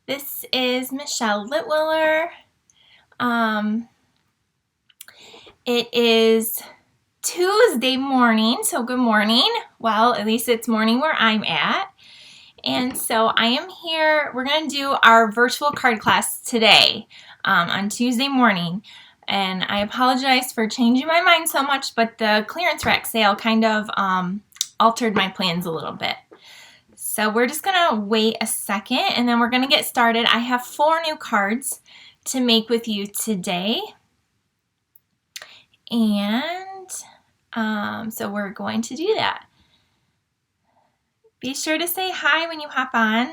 This is Michelle Litwiller. It is Tuesday morning, so good morning. Well, at least it's morning where I'm at. And so I am here. We're going to do our virtual card class today on Tuesday morning. And I apologize for changing my mind so much, but the clearance rack sale kind of altered my plans a little bit. So we're just going to wait a second and then we're going to get started. I have 4 new cards to make with you today. And so we're going to do that. Be sure to say hi when you hop on.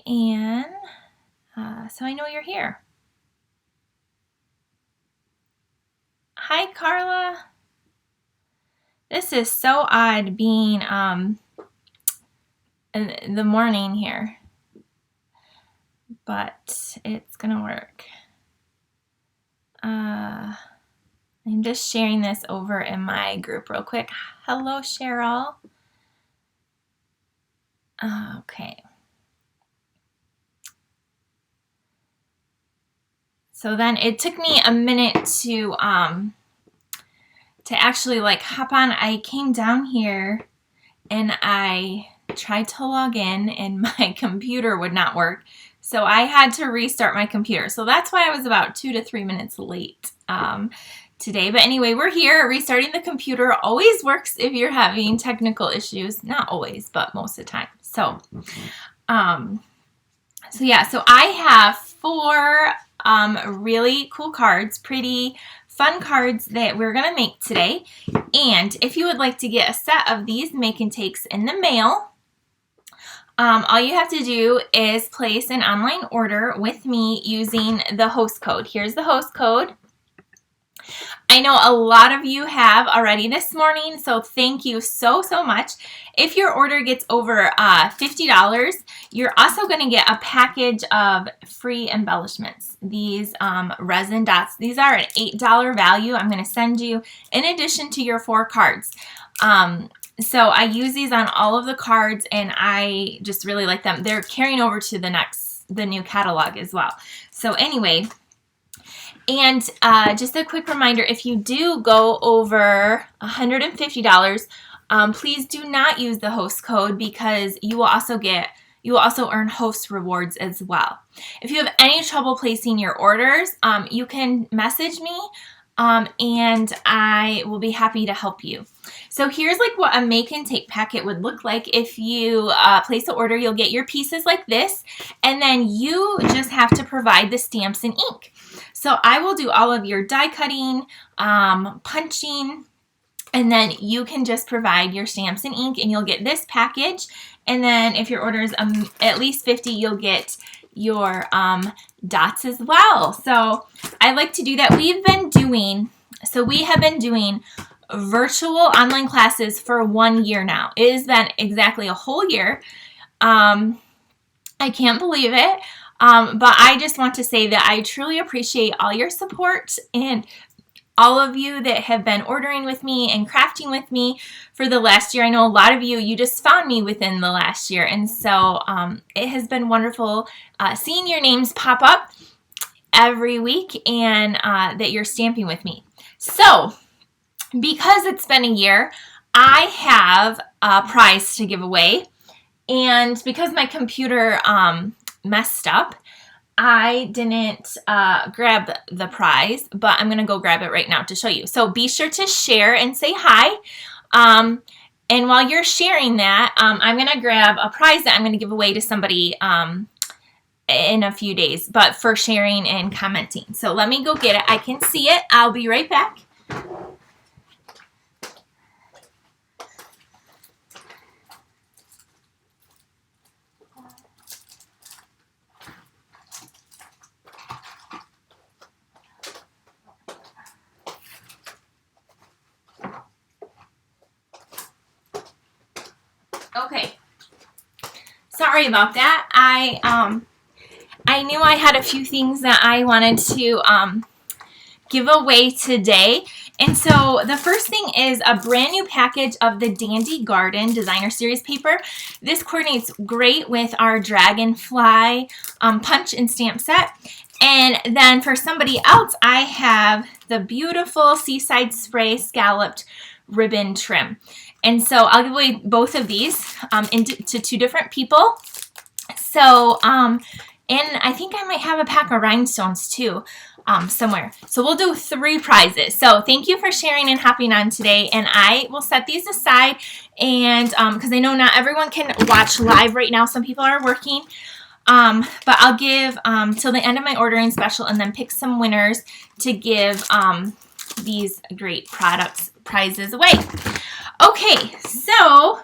And so I know you're here. Hi, Carla. This is so odd being in the morning here, but it's gonna work. I'm just sharing this over in my group real quick. Hello, Cheryl. Okay. So then it took me a minute to actually like hop on. I came down here and I tried to log in and my computer would not work. So I had to restart my computer. So that's why I was about 2 to 3 minutes late today. But anyway, we're here. Restarting the computer always works if you're having technical issues. Not always, but most of the time. So, so I have 4 really cool cards, pretty fun cards that we're going to make today. And if you would like to get a set of these make and takes in the mail, all you have to do is place an online order with me using the host code. Here's the host code. I know a lot of you have already this morning, so thank you so much. If your order gets over $50, you're also going to get a package of free embellishments. These resin dots, these are an $8 value I'm going to send you in addition to your 4 cards. So I use these on all of the cards and I just really like them. They're carrying over to the new catalog as well. So anyway, and just a quick reminder, if you do go over $150, please do not use the host code because you will also earn host rewards as well. If you have any trouble placing your orders, you can message me and I will be happy to help you. So here's like what a make and take packet would look like. If you place the order, you'll get your pieces like this, and then you just have to provide the stamps and ink. So I will do all of your die cutting, punching, and then you can just provide your stamps and ink and you'll get this package. And then if your order is at least 50, you'll get your dots as well. So I like to do that. We have been doing virtual online classes for 1 year now. It has been exactly a whole year. I can't believe it. But I just want to say that I truly appreciate all your support and all of you that have been ordering with me and crafting with me for the last year. I know a lot of you just found me within the last year. And so it has been wonderful seeing your names pop up every week and that you're stamping with me. So because it's been a year, I have a prize to give away. And because my computer messed up, I didn't grab the prize, but I'm going to go grab it right now to show you. So be sure to share and say hi. And while you're sharing that, I'm going to grab a prize that I'm going to give away to somebody in a few days, but for sharing and commenting. So let me go get it. I can see it. I'll be right back. Okay, sorry about that. I knew I had a few things that I wanted to give away today, And so the first thing is a brand new package of the Dandy Garden Designer Series paper. This coordinates great with our Dragonfly punch and stamp set. And then for somebody else, I have the beautiful Seaside Spray scalloped ribbon trim. And so I'll give away both of these to two different people. So, and I think I might have a pack of rhinestones too somewhere. So we'll do 3 prizes. So thank you for sharing and hopping on today. And I will set these aside, and because I know not everyone can watch live right now. Some people are working. But I'll give till the end of my ordering special, and then pick some winners to give these great prizes away. Okay, so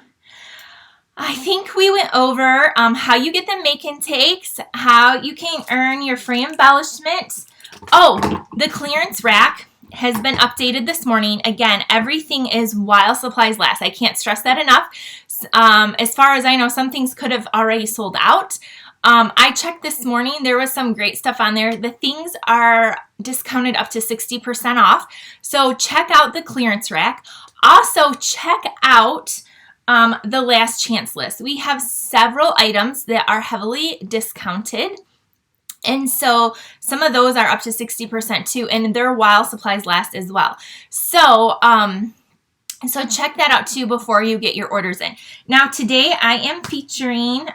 I think we went over how you get the make and takes, how you can earn your free embellishment. Oh, the clearance rack has been updated this morning. Again, everything is while supplies last. I can't stress that enough. As far as I know, some things could have already sold out. I checked this morning. There was some great stuff on there. The things are discounted up to 60% off. So check out the clearance rack. Also, check out the last chance list. We have several items that are heavily discounted. And so some of those are up to 60% too, and they're while supplies last as well. So, so check that out too before you get your orders in. Now today I am featuring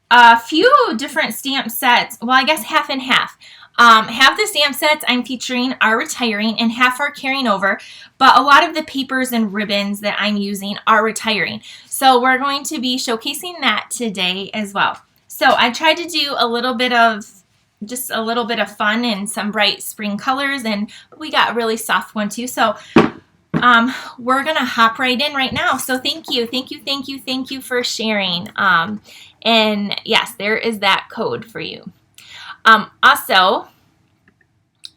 a few different stamp sets. Well, I guess half and half. Half the stamp sets I'm featuring are retiring and half are carrying over, but a lot of the papers and ribbons that I'm using are retiring. So we're going to be showcasing that today as well. So I tried to do just a little bit of fun and some bright spring colors, and we got a really soft one too. So we're gonna hop right in right now. So thank you for sharing. And yes, there is that code for you. Also,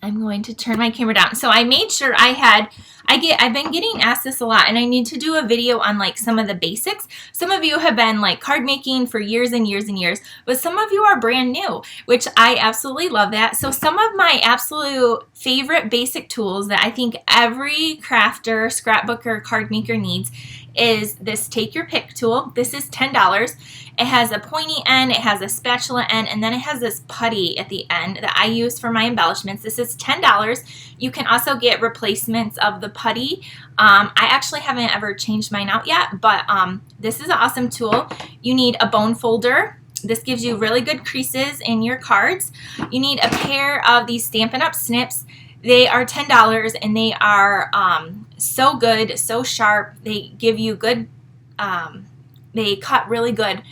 I'm going to turn my camera down. So I made sure I've been getting asked this a lot, and I need to do a video on like some of the basics. Some of you have been like card making for years and years and years, but some of you are brand new, which I absolutely love that. So some of my absolute favorite basic tools that I think every crafter, scrapbooker, card maker needs is this Take Your Pick tool. This is $10. It has a pointy end, it has a spatula end, and then it has this putty at the end that I use for my embellishments. This is $10. You can also get replacements of the putty. I actually haven't ever changed mine out yet, but this is an awesome tool. You need a bone folder. This gives you really good creases in your cards. You need a pair of these Stampin' Up snips. They are $10, and they are so good, so sharp. They give you good, they cut really good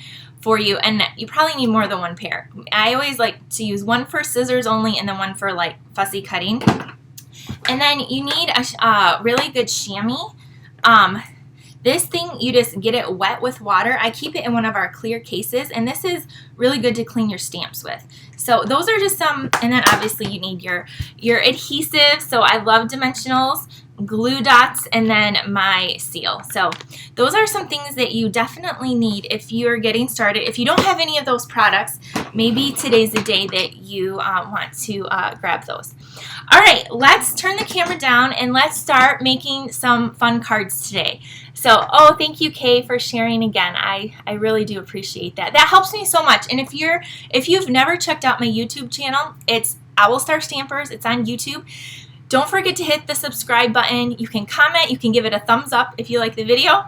for you, and you probably need more than one pair. I always like to use one for scissors only, and then one for like fussy cutting. And then you need a really good chamois. This thing, you just get it wet with water. I keep it in one of our clear cases, and this is really good to clean your stamps with. So those are just some, and then obviously you need your adhesive. So I love dimensionals, glue dots, and then my seal. So those are some things that you definitely need if you're getting started. If you don't have any of those products, maybe today's the day that you want to grab those. All right, let's turn the camera down and let's start making some fun cards today. So, oh, thank you, Kay, for sharing again. I really do appreciate that. That helps me so much. And if you've never checked out my YouTube channel, it's Owl Star Stampers. It's on YouTube. Don't forget to hit the subscribe button. You can comment. You can give it a thumbs up if you like the video.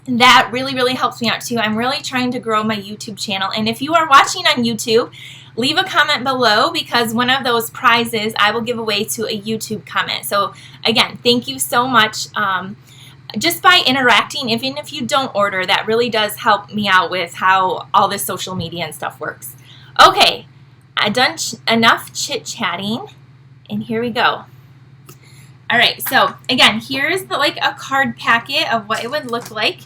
That really, really helps me out too. I'm really trying to grow my YouTube channel. And if you are watching on YouTube, leave a comment below, because one of those prizes I will give away to a YouTube comment. So again, thank you so much. Just by interacting, even if you don't order, that really does help me out with how all this social media and stuff works. Okay, I've done enough chit-chatting, and here we go. All right, so again, here's like a card packet of what it would look like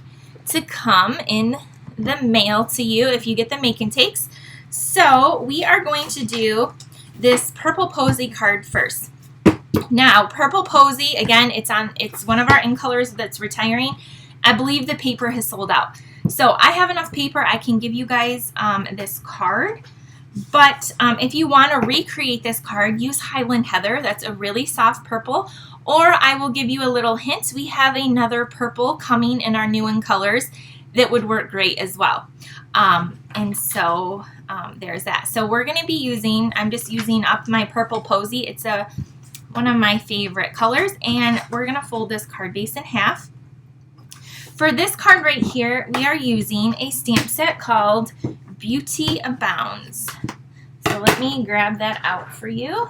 to come in the mail to you if you get the make and takes. So we are going to do this purple posy card first. Now, purple posy, again, it's one of our in colors that's retiring. I believe the paper has sold out. So I have enough paper, I can give you guys this card. But if you want to recreate this card, use Highland Heather. That's a really soft purple. or I will give you a little hint. We have another purple coming in our new in colors that would work great as well. And so there's that. So we're going to be using, I'm just using up my purple posy. It's one of my favorite colors, and we're going to fold this card base in half. For this card right here, we are using a stamp set called Beauty Abounds. So let me grab that out for you.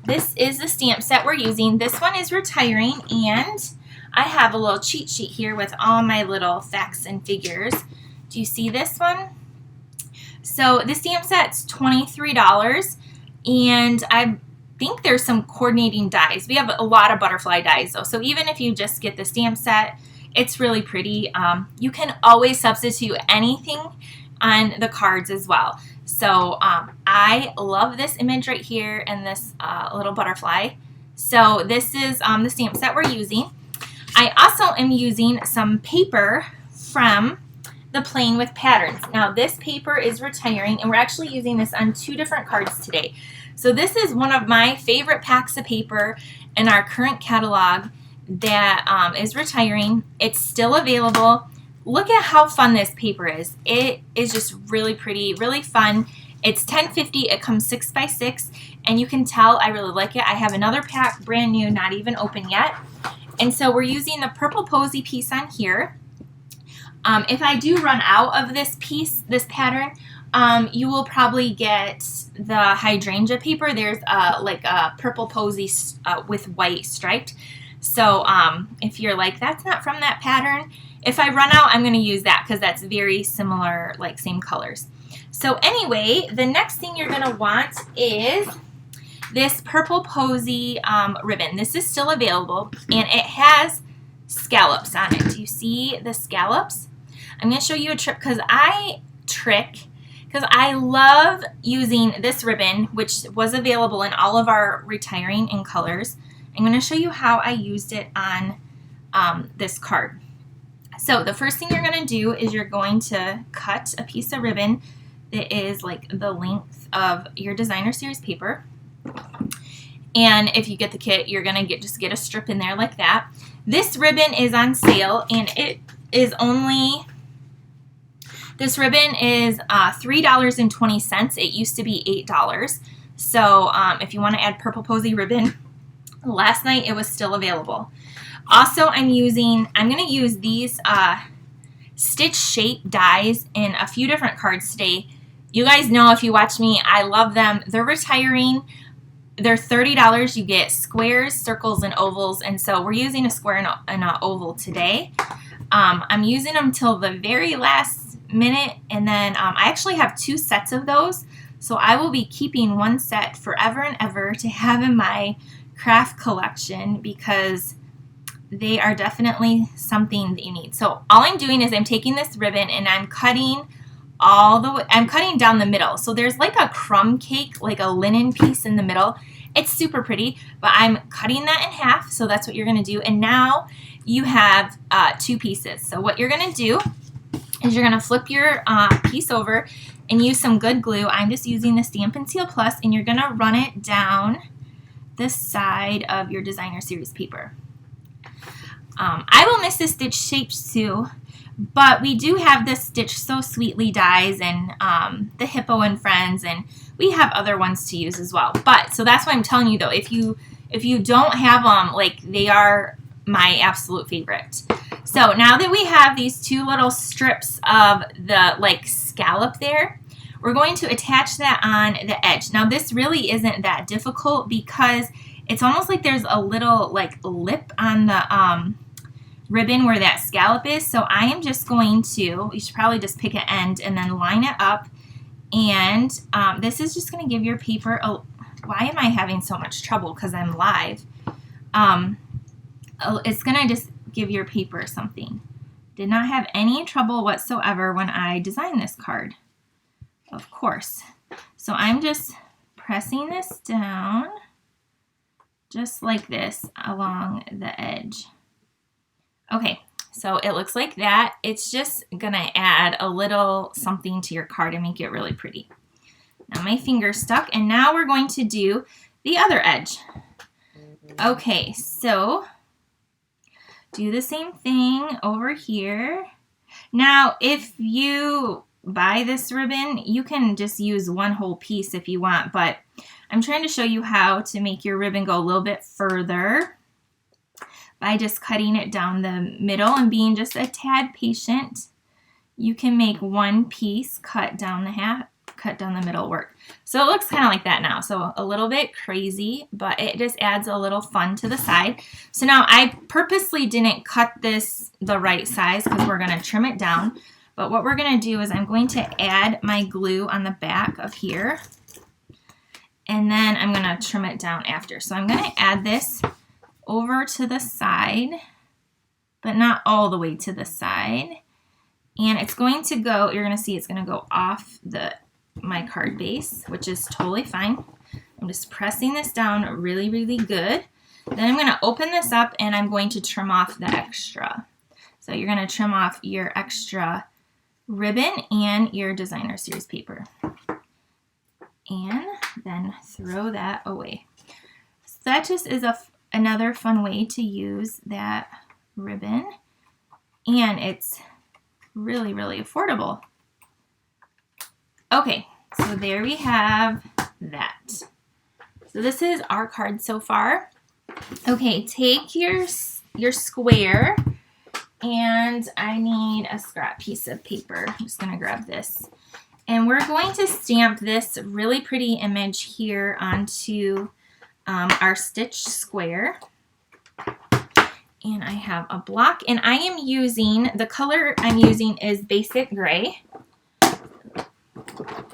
This is the stamp set we're using. This one is retiring, and I have a little cheat sheet here with all my little facts and figures. Do you see this one? So this stamp set's $23, and I think there's some coordinating dies. We have a lot of butterfly dies though, so even if you just get the stamp set, it's really pretty. You can always substitute anything on the cards as well. So I love this image right here and this little butterfly. So this is the stamp set we're using. I also am using some paper from the Playing with Patterns. Now this paper is retiring, and we're actually using this on 2 different cards today. So this is one of my favorite packs of paper in our current catalog that is retiring. It's still available. Look at how fun this paper is. It is just really pretty, really fun. It's $10.50. It comes 6 by 6, and you can tell I really like it. I have another pack, brand new, not even open yet. And so we're using the purple posy piece on here. If I do run out of this piece, this pattern, you will probably get the hydrangea paper. There's like a purple posy with white striped. So if you're like, that's not from that pattern, if I run out, I'm going to use that because that's very similar, like same colors. So anyway, the next thing you're going to want is this purple posy ribbon. This is still available, and it has scallops on it. Do you see the scallops? I'm going to show you a trick because I love using this ribbon, which was available in all of our retiring in colors. I'm going to show you how I used it on this card. So the first thing you're going to do is you're going to cut a piece of ribbon that is like the length of your designer series paper. And if you get the kit, you're going to just get a strip in there like that. This ribbon is on sale, and it is only, this ribbon is $3.20. It used to be $8. So if you want to add purple posy ribbon, last night it was still available. Also, I'm going to use these stitch shape dies in a few different cards today. You guys know, if you watch me, I love them. They're retiring. They're $30. You get squares, circles, and ovals, and so we're using a square and an oval today. I'm using them till the very last minute, and then I actually have 2 sets of those, so I will be keeping one set forever and ever to have in my craft collection because they are definitely something that you need. So all I'm doing is I'm taking this ribbon and I'm cutting I'm cutting down the middle. So there's like a crumb cake, like a linen piece in the middle. It's super pretty, but I'm cutting that in half. So that's what you're going to do. And now you have 2 pieces. So what you're going to do is you're going to flip your piece over and use some good glue. I'm just using the Stampin' Seal Plus, and you're going to run it down this side of your designer series paper. I will miss the stitch shapes too, but we do have the Stitch So Sweetly dies and the Hippo and Friends, and we have other ones to use as well. But so that's why I'm telling you though, if you don't have them, like, they are my absolute favorite. So now that we have these 2 little strips of the like scallop there, we're going to attach that on the edge. Now this really isn't that difficult because it's almost like there's a little like lip on the ribbon where that scallop is. So I am just going to, you should probably just pick an end and then line it up. And this is just going to give your paper a, why am I having so much trouble? Because I'm live. It's going to just give your paper something. Did not have any trouble whatsoever when I designed this card, of course. So I'm just pressing this down just like this along the edge. Okay, so it looks like that. It's just gonna add a little something to your card and make it really pretty. Now my finger's stuck, and now we're going to do the other edge. Okay, so do the same thing over here. Now, if you buy this ribbon, you can just use one whole piece if you want, but I'm trying to show you how to make your ribbon go a little bit further by just cutting it down the middle and being just a tad patient. You can make one piece, cut down the middle work. So it looks kind of like that now. So a little bit crazy, but it just adds a little fun to the side. So now I purposely didn't cut this the right size because we're going to trim it down. But what we're going to do is I'm going to add my glue on the back of here. And then I'm going to trim it down after. So I'm going to add this over to the side, but not all the way to the side. And it's going to go, you're going to see it's going to go off my card base, which is totally fine. I'm just pressing this down really, really good. Then I'm going to open this up and I'm going to trim off the extra. So you're going to trim off your extra ribbon and your designer series paper. And then throw that away. So that just is another fun way to use that ribbon. And it's really, really affordable. Okay, so there we have that. So this is our card so far. Okay, take your square, and I need a scrap piece of paper. I'm just going to grab this. And we're going to stamp this really pretty image here onto our stitch square. And I have a block, and I am using, the color I'm using is basic gray.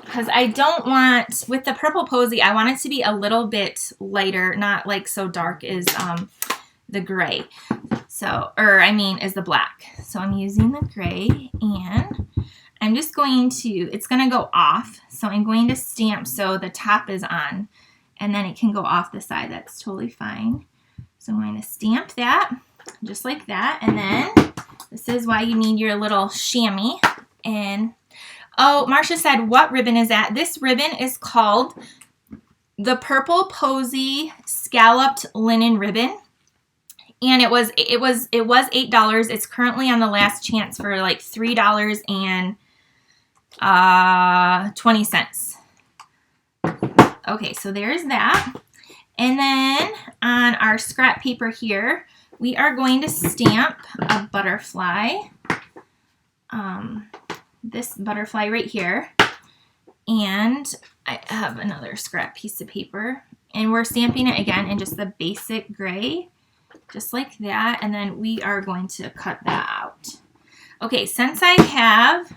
Because I don't want, with the purple posy, I want it to be a little bit lighter, not like so dark as the gray. So, is the black. So I'm using the gray, and I'm just going to, it's going to go off. So I'm going to stamp so the top is on, and then it can go off the side. That's totally fine. So I'm going to stamp that. Just like that, and then this is why you need your little chamois. And oh, Marcia said, what ribbon is that? This ribbon is called the Purple Posy Scalloped Linen Ribbon, and it was $8. It's currently on the last chance for like $3.20. Okay, so there's that, and then on our scrap paper here, we are going to stamp a butterfly, this butterfly right here, and I have another scrap piece of paper, and we're stamping it again in just the basic gray, just like that, and then we are going to cut that out. Okay, since I have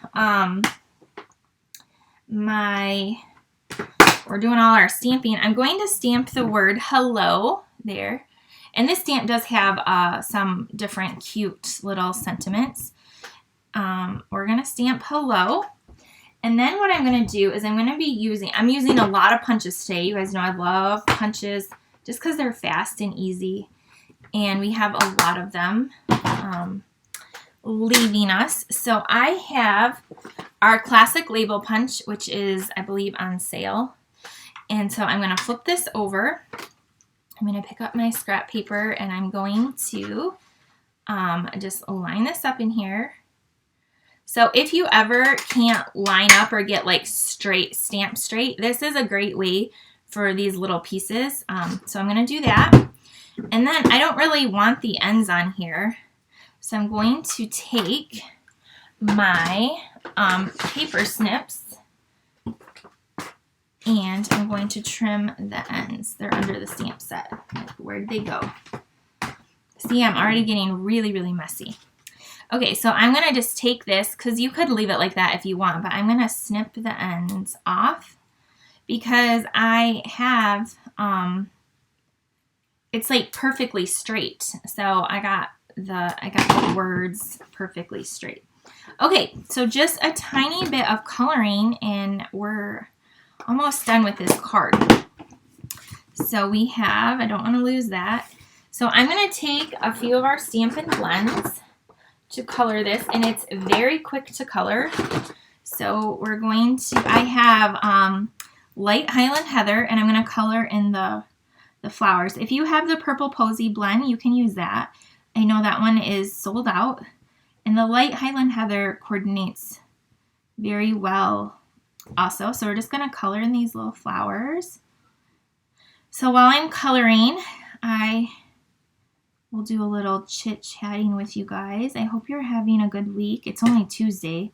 we're doing all our stamping, I'm going to stamp the word hello there. And this stamp does have some different cute little sentiments. We're going to stamp hello. And then what I'm going to do is I'm using a lot of punches today. You guys know I love punches just because they're fast and easy. And we have a lot of them leaving us. So I have our classic label punch, which is, I believe, on sale. And so I'm going to flip this over. I'm going to pick up my scrap paper, and I'm going to just line this up in here. So if you ever can't line up or get like stamp straight, this is a great way for these little pieces. So I'm going to do that. And then I don't really want the ends on here. So I'm going to take my paper snips, and I'm going to trim the ends. They're under the stamp set. Like, where'd they go? See, I'm already getting really, really messy. Okay, so I'm going to just take this, because you could leave it like that if you want, but I'm going to snip the ends off because I have, it's like perfectly straight. So I got the words perfectly straight. Okay, so just a tiny bit of coloring, and we're almost done with this card. So we have, I don't want to lose that. So I'm going to take a few of our Stampin' Blends to color this, and it's very quick to color. So we're going to, I have light Highland Heather, and I'm going to color in the the flowers. If you have the purple posy blend, you can use that. I know that one is sold out. And the light Highland Heather coordinates very well also. So we're just going to color in these little flowers. So while I'm coloring, I will do a little chit-chatting with you guys. I hope you're having a good week. It's only Tuesday.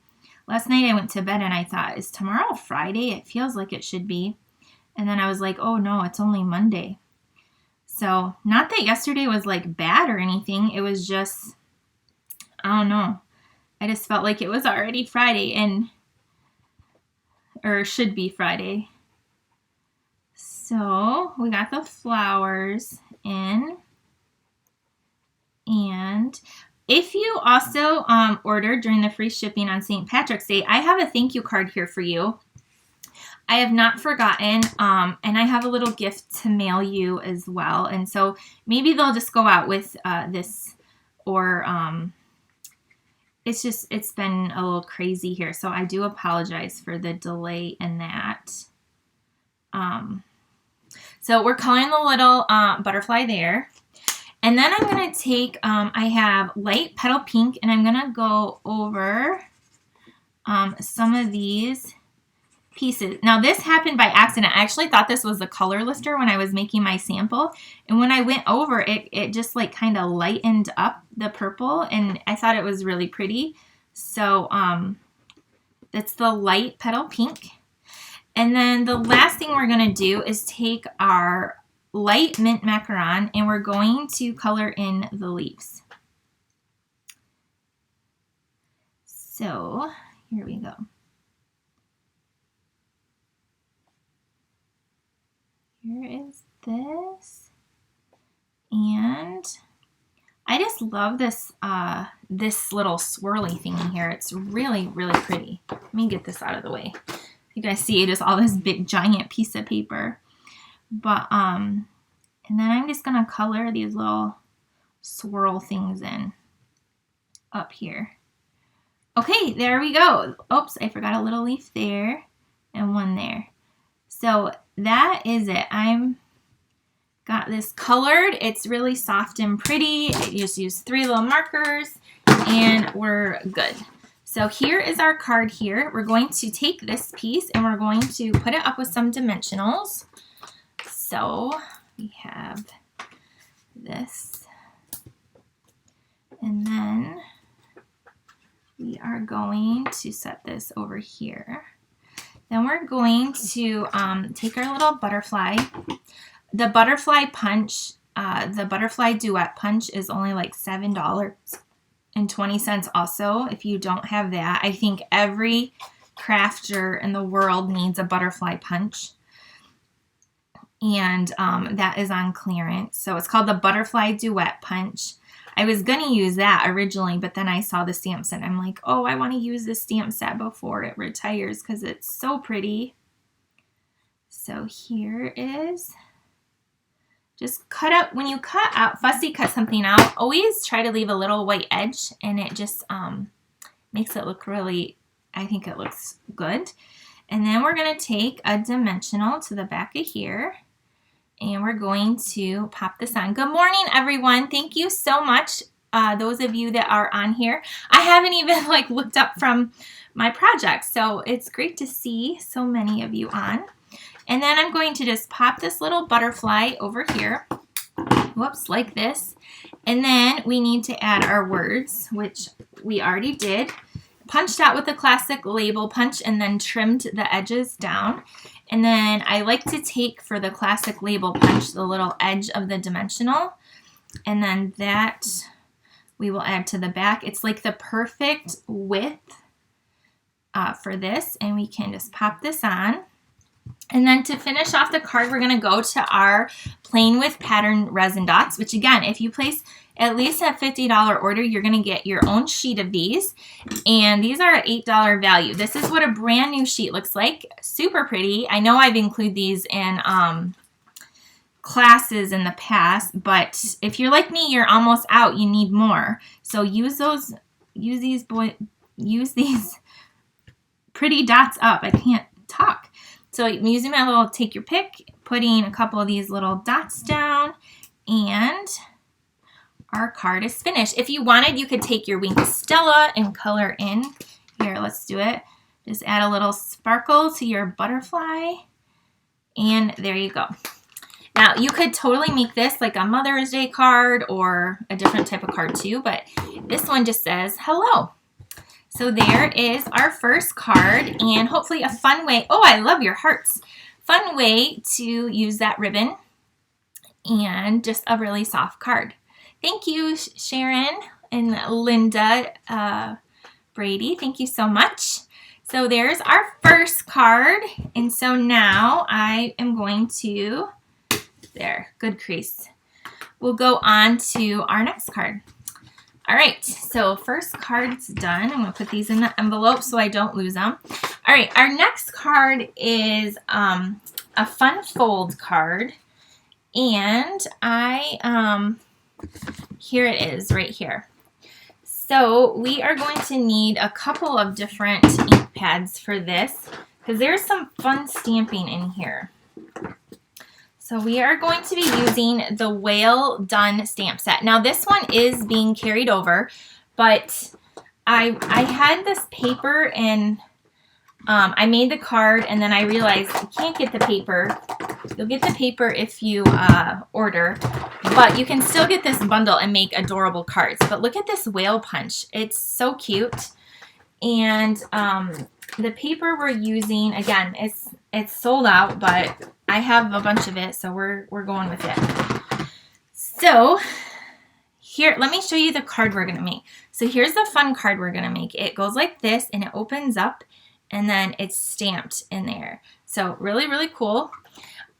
Last night I went to bed and I thought, is tomorrow Friday? It feels like it should be. And then I was like, oh no, it's only Monday. So not that yesterday was like bad or anything. It was just, I don't know. I just felt like it was already Friday or should be Friday. So we got the flowers in. And if you also ordered during the free shipping on St. Patrick's Day, I have a thank you card here for you. I have not forgotten, and I have a little gift to mail you as well. And so maybe they'll just go out with this, or it's been a little crazy here. So I do apologize for the delay in that. So we're coloring the little butterfly there. And then I'm going to take, I have light petal pink, and I'm going to go over some of these pieces. Now this happened by accident. I actually thought this was a color lister when I was making my sample, and when I went over it just like kind of lightened up the purple, and I thought it was really pretty. So that's the light petal pink. And then the last thing we're going to do is take our light mint macaron, and we're going to color in the leaves. So here we go. Here is this, and I just love this this little swirly thing in here. It's really, really pretty. Let me get this out of the way. You guys see it is all this big giant piece of paper. But and then I'm just gonna color these little swirl things in up here. Okay, there we go. Oops, I forgot a little leaf there and one there. So that is it. I'm got this colored. It's really soft and pretty. I just used 3 little markers and we're good. So here is our card here. We're going to take this piece and we're going to put it up with some dimensionals. So we have this, and then we are going to set this over here. Then we're going to take our little butterfly. The butterfly punch, the butterfly duet punch is only like $7.20 also. If you don't have that, I think every crafter in the world needs a butterfly punch. And that is on clearance. So it's called the Butterfly Duet Punch. I was going to use that originally, but then I saw the stamp set. I'm like, oh, I want to use this stamp set before it retires because it's so pretty. So here is, just cut out, when you cut out, fussy cut something out, always try to leave a little white edge, and it just makes it look really, I think it looks good. And then we're going to take a dimensional to the back of here. And we're going to pop this on. Good morning, everyone. Thank you so much, those of you that are on here. I haven't even like looked up from my project, so it's great to see so many of you on. And then I'm going to just pop this little butterfly over here. Whoops, like this. And then we need to add our words, which we already did. Punched out with a classic label punch and then trimmed the edges down. And then I like to take, for the classic label punch, the little edge of the dimensional. And then that we will add to the back. It's like the perfect width for this. And we can just pop this on. And then to finish off the card, we're going to go to our Plain with Pattern resin dots, which again, if you place at least a $50 order, you're going to get your own sheet of these. And these are an $8 value. This is what a brand new sheet looks like. Super pretty. I know I've included these in classes in the past, but if you're like me, you're almost out. You need more. So use these pretty dots up. I can't talk. So I'm using my little take your pick, putting a couple of these little dots down, and our card is finished. If you wanted, you could take your Wink Stella and color in. Here, let's do it. Just add a little sparkle to your butterfly, and there you go. Now, you could totally make this like a Mother's Day card or a different type of card too, but this one just says hello. So there is our first card, and hopefully a fun way, oh, I love your hearts, fun way to use that ribbon, and just a really soft card. Thank you, Sharon and Linda Brady. Thank you so much. So there's our first card, and so now I am going to, there, good crease. We'll go on to our next card. All right, so first card's done. I'm gonna put these in the envelope so I don't lose them. All right, our next card is a fun fold card, and here it is right here. So we are going to need a couple of different ink pads for this because there's some fun stamping in here. So we are going to be using the Whale Done stamp set. Now this one is being carried over, but I had this paper and I made the card, and then I realized you can't get the paper. You'll get the paper if you order, but you can still get this bundle and make adorable cards. But look at this whale punch. It's so cute. And the paper we're using, again, it's sold out, but I have a bunch of it, so we're going with it. So here, let me show you the card we're going to make. So here's the fun card we're going to make. It goes like this, and it opens up, and then it's stamped in there. So really, really cool.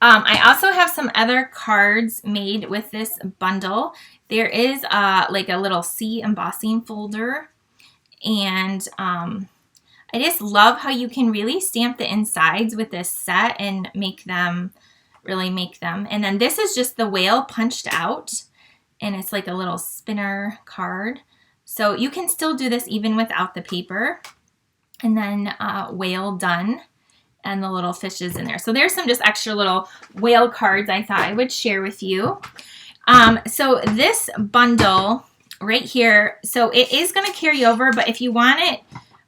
I also have some other cards made with this bundle. There is like a little C embossing folder, and I just love how you can really stamp the insides with this set and really make them. And then this is just the whale punched out, and it's like a little spinner card. So you can still do this even without the paper. And then Whale Done, and the little fishes in there. So there's some just extra little whale cards I thought I would share with you. So this bundle right here, so it is going to carry over, but if you want it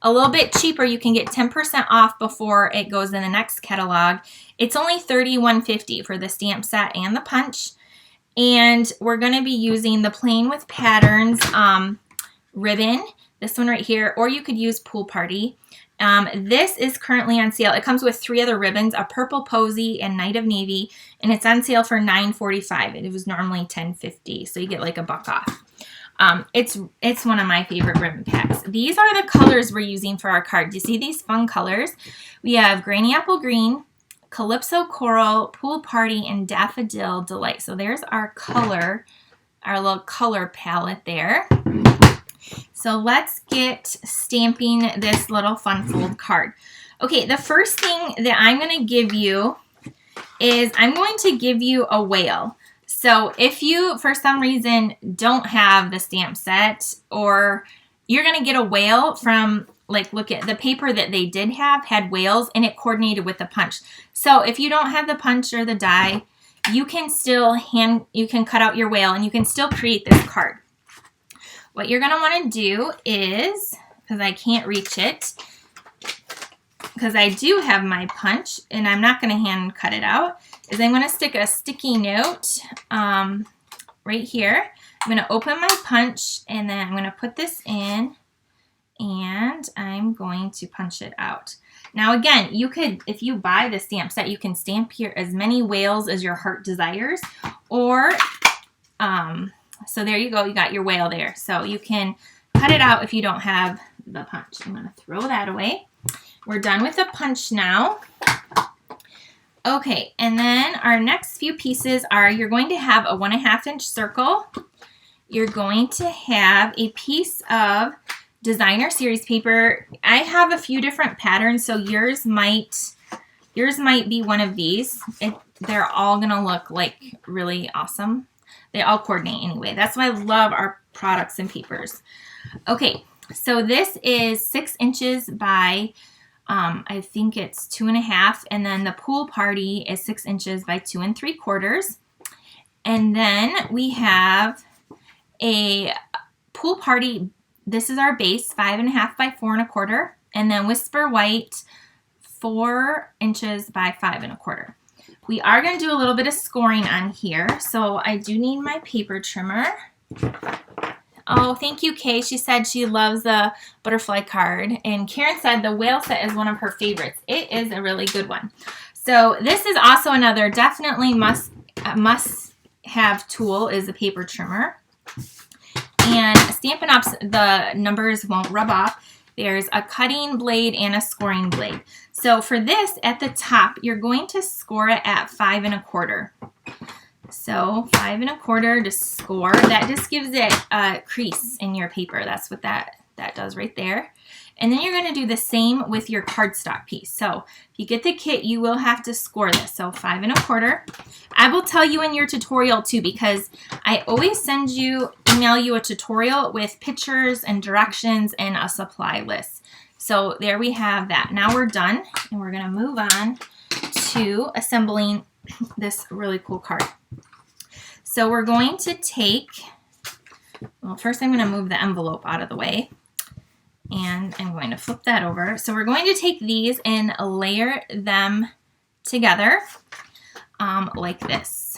a little bit cheaper, you can get 10% off before it goes in the next catalog. It's only $31.50 for the stamp set and the punch. And we're going to be using the Plain with Patterns ribbon, this one right here, or you could use Pool Party. This is currently on sale. It comes with 3 other ribbons, a purple posy and Night of Navy, and it's on sale for $9.45. It was normally $10.50, so you get like $1 off. It's one of my favorite ribbon packs. These are the colors we're using for our card. Do you see these fun colors? We have Granny Apple Green, Calypso Coral, Pool Party, and Daffodil Delight. So there's our color, our little color palette there. So let's get stamping this little fun fold card. Okay, the first thing that I'm going to give you is I'm going to give you a whale. So if you, for some reason, don't have the stamp set, or you're going to get a whale from, like, look at the paper that they did have had whales, and it coordinated with the punch. So if you don't have the punch or the die, you can still you can cut out your whale, and you can still create this card. What you're going to want to do is, because I can't reach it, because I do have my punch, and I'm not going to hand cut it out, is I'm going to stick a sticky note right here. I'm going to open my punch, and then I'm going to put this in, and I'm going to punch it out. Now again, you could, if you buy the stamp set, you can stamp here as many whales as your heart desires, or so there you go, you got your whale there. So you can cut it out if you don't have the punch. I'm going to throw that away. We're done with the punch now. Okay, and then our next few pieces are, you're going to have a 1.5 inch circle. You're going to have a piece of designer series paper. I have a few different patterns, so yours might be one of these. They're all going to look like really awesome. They all coordinate anyway. That's why I love our products and papers. Okay, so this is 6 inches by I think it's 2.5, and then the pool party is 6 inches by 2 3/4. And then we have a pool party. This is our base, 5.5 by 4 1/4, and then Whisper White, 4 inches by 5 1/4. We are going to do a little bit of scoring on here, so I do need my paper trimmer. Oh, thank you, Kay. She said she loves the butterfly card. And Karen said the whale set is one of her favorites. It is a really good one. So this is also another definitely must-have tool is a paper trimmer. And Stampin' Up's, the numbers won't rub off. There's a cutting blade and a scoring blade. So for this, at the top, you're going to score it at 5 1/4. So 5 1/4 to score. That just gives it a crease in your paper. That's what that does right there. And then you're going to do the same with your cardstock piece. So if you get the kit, you will have to score this. So 5 1/4. I will tell you in your tutorial too, because I always email you a tutorial with pictures and directions and a supply list. So there we have that. Now we're done, and we're going to move on to assembling this really cool card. So we're going to take, well, first I'm going to move the envelope out of the way, and I'm going to flip that over. So we're going to take these and layer them together like this.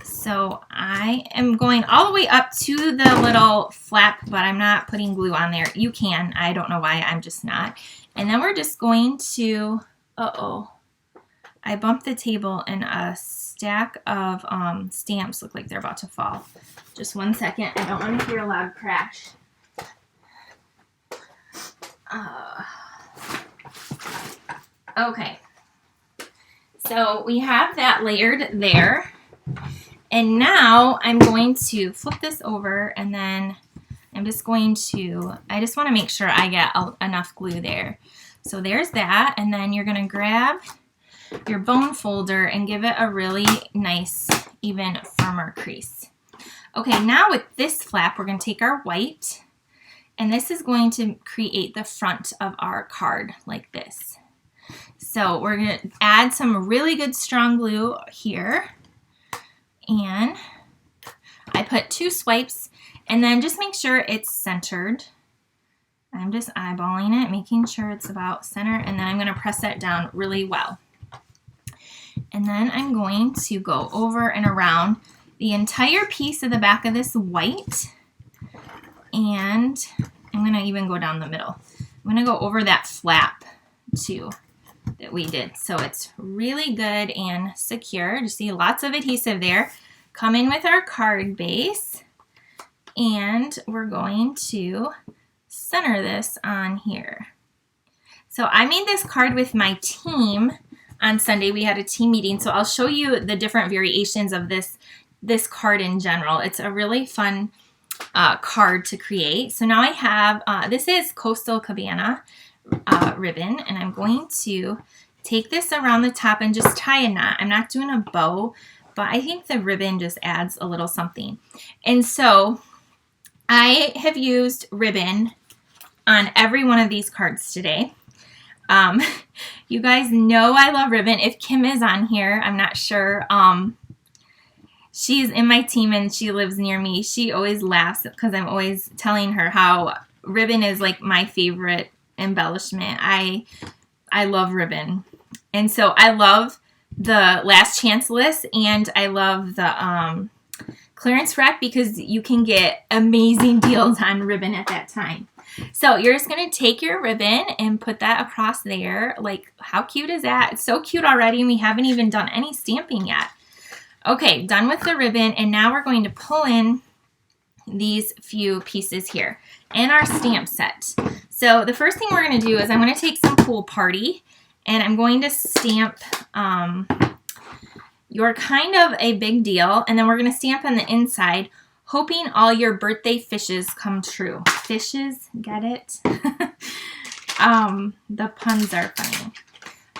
So I am going all the way up to the little flap, but I'm not putting glue on there. You can. I don't know why. I'm just not. And then we're just going to, I bumped the table and a stack of stamps look like they're about to fall. Just 1 second. I don't want to hear a loud crash. Okay. So we have that layered there. And now I'm going to flip this over, and then I'm just going to, I just want to make sure I get enough glue there. So there's that, and then you're going to grab your bone folder and give it a really nice, even firmer crease. Okay, now with this flap, we're going to take our white, and this is going to create the front of our card like this. So we're going to add some really good strong glue here, and I put 2 swipes, and then just make sure it's centered. I'm just eyeballing it, making sure it's about center, and then I'm going to press that down really well. And then I'm going to go over and around the entire piece of the back of this white, and I'm going to even go down the middle. I'm going to go over that flap too that we did, so it's really good and secure. You see lots of adhesive there. Come in with our card base, and we're going to center this on here. So I made this card with my team on Sunday. We had a team meeting, so I'll show you the different variations of this card in general. It's a really fun card to create. So now I have, this is Coastal Cabana ribbon, and I'm going to take this around the top and just tie a knot. I'm not doing a bow, but I think the ribbon just adds a little something. And so I have used ribbon on every one of these cards today. You guys know I love ribbon. If Kim is on here, I'm not sure. She's in my team and she lives near me. She always laughs because I'm always telling her how ribbon is like my favorite embellishment. I love ribbon. And so I love the last chance list, and I love the clearance rack because you can get amazing deals on ribbon at that time. So you're just going to take your ribbon and put that across there. Like, how cute is that? It's so cute already, and we haven't even done any stamping yet. Okay, done with the ribbon, and now we're going to pull in these few pieces here and our stamp set. So the first thing we're going to do is I'm going to take some Pool Party, and I'm going to stamp You're Kind of a Big Deal, and then we're going to stamp on the inside, hoping all your birthday fishes come true. Fishes, get it? The puns are funny.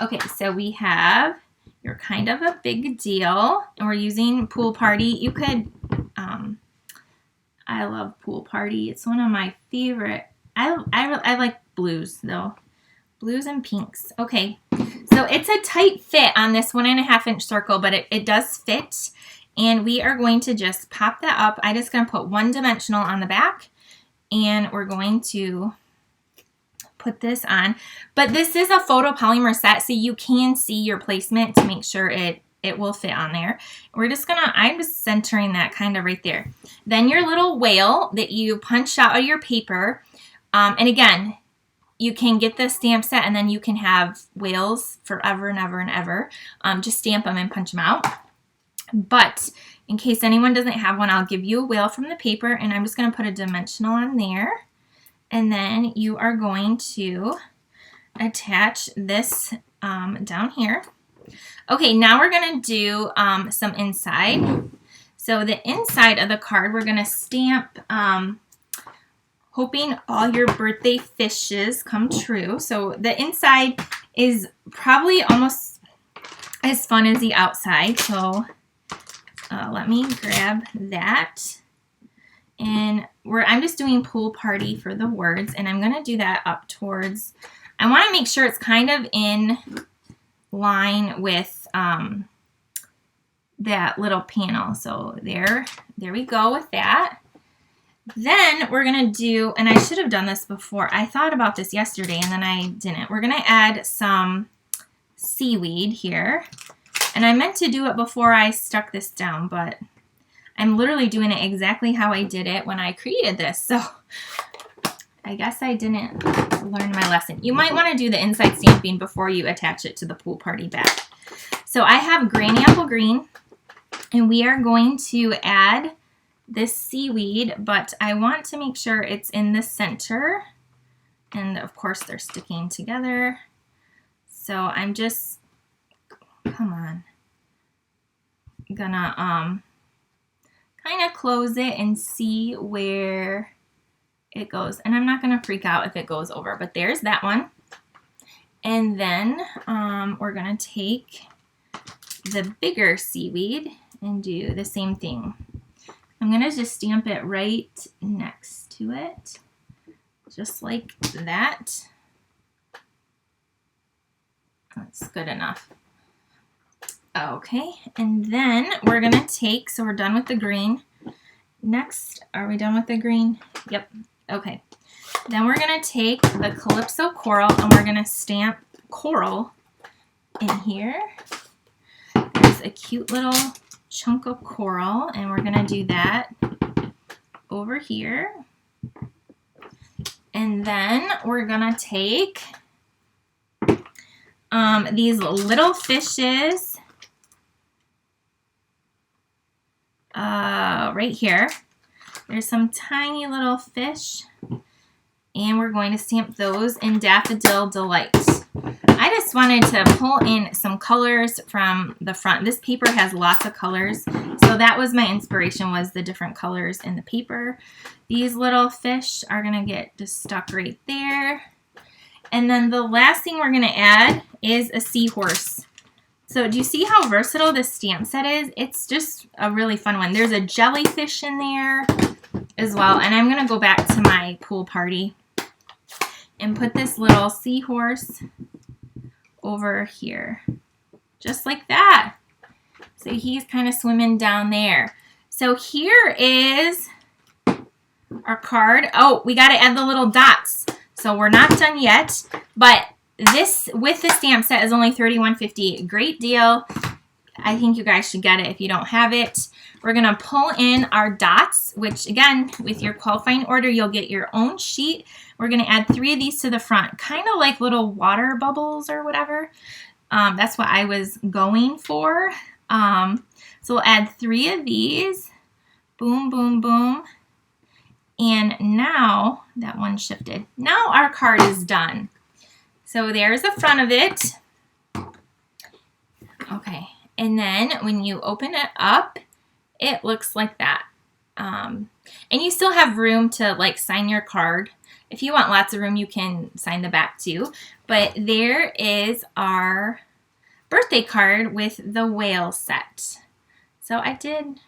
Okay, so we have You're Kind of a Big Deal, and we're using Pool Party. You could, I love Pool Party. It's one of my favorite. I like blues, though. Blues and pinks. Okay, so it's a tight fit on this 1.5 inch circle, but it does fit. And we are going to just pop that up. I'm just going to put 1 dimensional on the back, and we're going to put this on. But this is a photopolymer set, so you can see your placement to make sure it will fit on there. We're just gonna, I'm just centering that kind of right there. Then your little whale that you punch out of your paper. And again, you can get the stamp set and then you can have whales forever and ever and ever. Just stamp them and punch them out. But in case anyone doesn't have one, I'll give you a whale from the paper, and I'm just gonna put a dimensional on there. And then you are going to attach this down here. Okay, now we're going to do some inside. So the inside of the card, we're going to stamp, hoping all your birthday fishes come true. So the inside is probably almost as fun as the outside. So let me grab that. And I'm just doing pool party for the words, and I'm going to do that up towards, I want to make sure it's kind of in line with that little panel. So there we go with that. Then we're going to do, and I should have done this before. I thought about this yesterday and then I didn't. We're going to add some seaweed here. And I meant to do it before I stuck this down, but I'm literally doing it exactly how I did it when I created this. So I guess I didn't learn my lesson. You might want to do the inside stamping before you attach it to the pool party back. So I have Granny Apple Green, and we are going to add this seaweed, but I want to make sure it's in the center. And of course they're sticking together. So I'm just, come on, gonna kind of close it and see where it goes. And I'm not going to freak out if it goes over, but there's that one. And then we're going to take the bigger seaweed and do the same thing. I'm going to just stamp it right next to it, just like that. That's good enough. Okay, and then we're going to take, so we're done with the green. Next, are we done with the green? Yep. Okay. Then we're going to take the Calypso Coral, and we're going to stamp coral in here. There's a cute little chunk of coral, and we're going to do that over here. And then we're going to take these little fishes right here. There's some tiny little fish, and we're going to stamp those in Daffodil Delight. I just wanted to pull in some colors from the front. This paper has lots of colors, so that was my inspiration, was the different colors in the paper. These little fish are going to get just stuck right there. And then the last thing we're going to add is a seahorse. So do you see how versatile this stamp set is? It's just a really fun one. There's a jellyfish in there as well. And I'm going to go back to my pool party and put this little seahorse over here. Just like that. So he's kind of swimming down there. So here is our card. Oh, we got to add the little dots. So we're not done yet, but this with the stamp set is only $31.50. Great deal. I think you guys should get it if you don't have it. We're going to pull in our dots, which again, with your qualifying order, you'll get your own sheet. We're going to add 3 of these to the front, kind of like little water bubbles or whatever. That's what I was going for. So we'll add 3 of these. Boom, boom, boom. And now, that one shifted. Now our card is done. So there's the front of it. Okay, and then when you open it up, it looks like that. And you still have room to like sign your card. If you want lots of room, you can sign the back too. But there is our birthday card with the whale set. So I did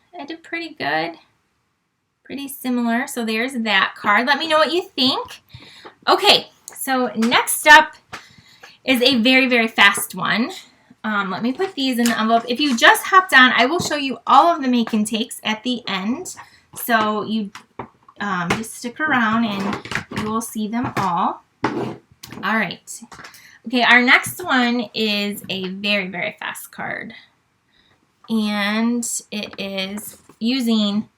pretty good. Pretty similar. So there's that card. Let me know what you think. Okay, so next up, is a very, very fast one. Let me put these in the envelope. If you just hopped on, I will show you all of the make and takes at the end. So you just stick around and you will see them all. All right. Okay, our next one is a very, very fast card. And it is using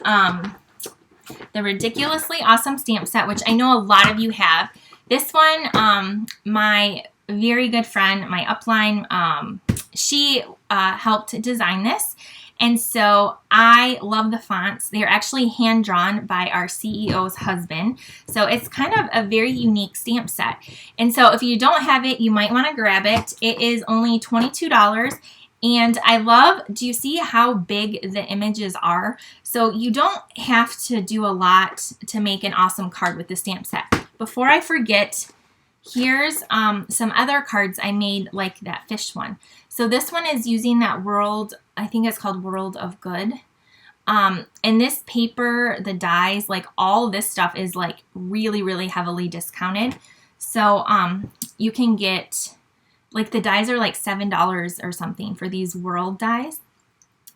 the Ridiculously Awesome stamp set, which I know a lot of you have. This one, my very good friend, my upline, she helped design this. And so I love the fonts. They're actually hand-drawn by our CEO's husband. So it's kind of a very unique stamp set. And so if you don't have it, you might want to grab it. It is only $22. And I love, do you see how big the images are? So you don't have to do a lot to make an awesome card with the stamp set. Before I forget, here's some other cards I made like that fish one. So this one is using that World, I think it's called World of Good. And this paper, the dies, like all this stuff is like really, really heavily discounted. So you can get, like the dies are like $7 or something for these World dies.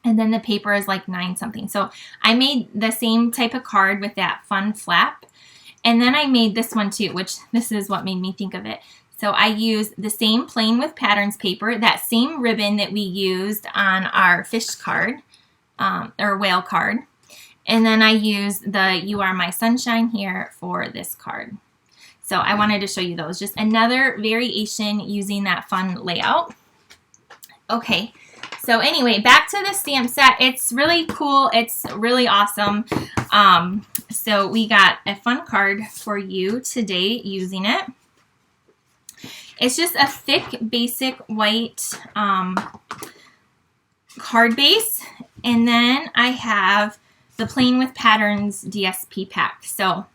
And then the paper is like $9 something. So I made the same type of card with that fun flap. And then I made this one too, which this is what made me think of it. So I used the same Plain with Patterns paper, that same ribbon that we used on our fish card, or whale card. And then I used the You Are My Sunshine here for this card. So I wanted to show you those. Just another variation using that fun layout. Okay, so anyway, back to the stamp set. It's really cool. It's really awesome. So we got a fun card for you today using it. It's just a thick, basic white card base. And then I have the Plain with Patterns DSP pack. So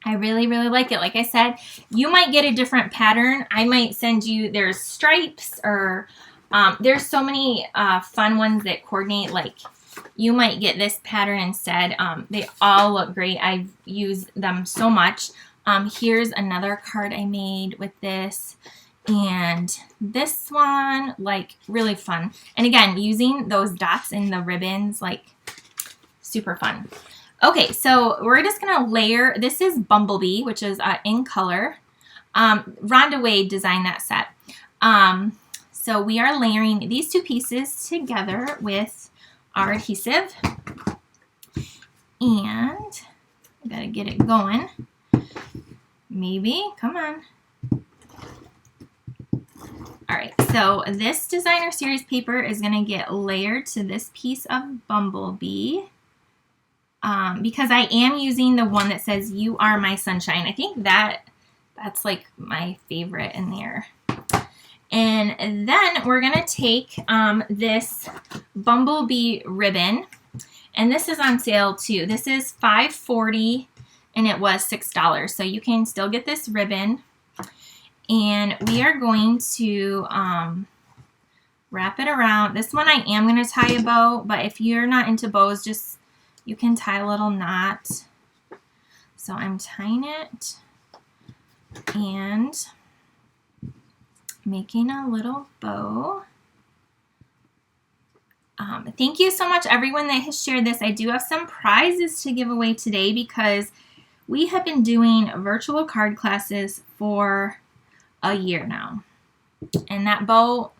I really, really like it. Like I said, you might get a different pattern. I might send you, there's stripes or there's so many fun ones that coordinate. Like you might get this pattern instead. They all look great. I've used them so much. Here's another card I made with this. And this one, like really fun. And again, using those dots in the ribbons, like super fun. Okay, so we're just going to layer. This is Bumblebee, which is in color. Rhonda Wade designed that set. So we are layering these two pieces together with our adhesive. And I got to get it going. Maybe, come on. All right, so this designer series paper is going to get layered to this piece of Bumblebee. Because I am using the one that says You Are My Sunshine. I think that's like my favorite in there. And then we're going to take this Bumblebee ribbon. And this is on sale too. This is $5.40 and it was $6. So you can still get this ribbon. And we are going to wrap it around. This one I am going to tie a bow. But if you're not into bows, just you can tie a little knot. So I'm tying it and making a little bow. Thank you so much, everyone that has shared this. I do have some prizes to give away today because we have been doing virtual card classes for a year now. And that bow,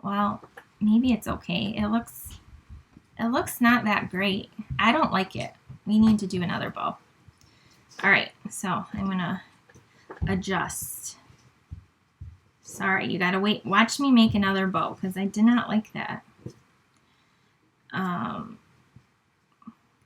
well, maybe it's okay. It looks not that great. I don't like it. We need to do another bow. All right, so I'm gonna adjust. Sorry, you gotta wait. Watch me make another bow because I did not like that.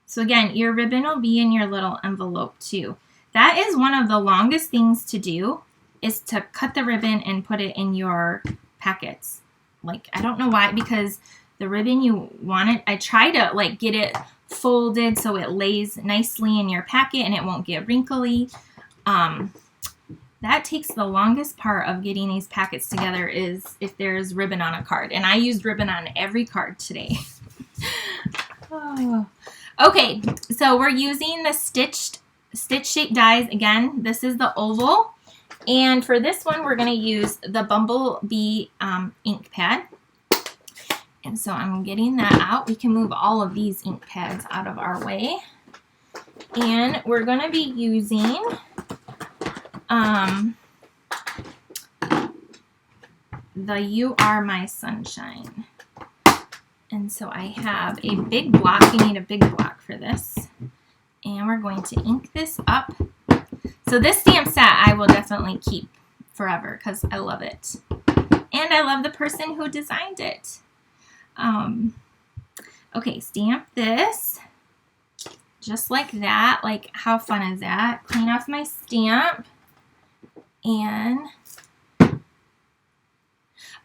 So again, your ribbon will be in your little envelope too. That is one of the longest things to do, is to cut the ribbon and put it in your packets. Like, I don't know why, because the ribbon you want it, I try to like get it folded so it lays nicely in your packet and it won't get wrinkly. That takes the longest part of getting these packets together, is if there's ribbon on a card. And I used ribbon on every card today. Oh. Okay, so we're using the stitch shaped dies again. This is the oval, And for this one, we're going to use the Bumblebee ink pad. And so I'm getting that out. We can move all of these ink pads out of our way. And we're going to be using the You Are My Sunshine. And so I have a big block. You need a big block for this. And we're going to ink this up. So this stamp set I will definitely keep forever because I love it. And I love the person who designed it. Okay, stamp this just like that. Like, how fun is that? Clean off my stamp. And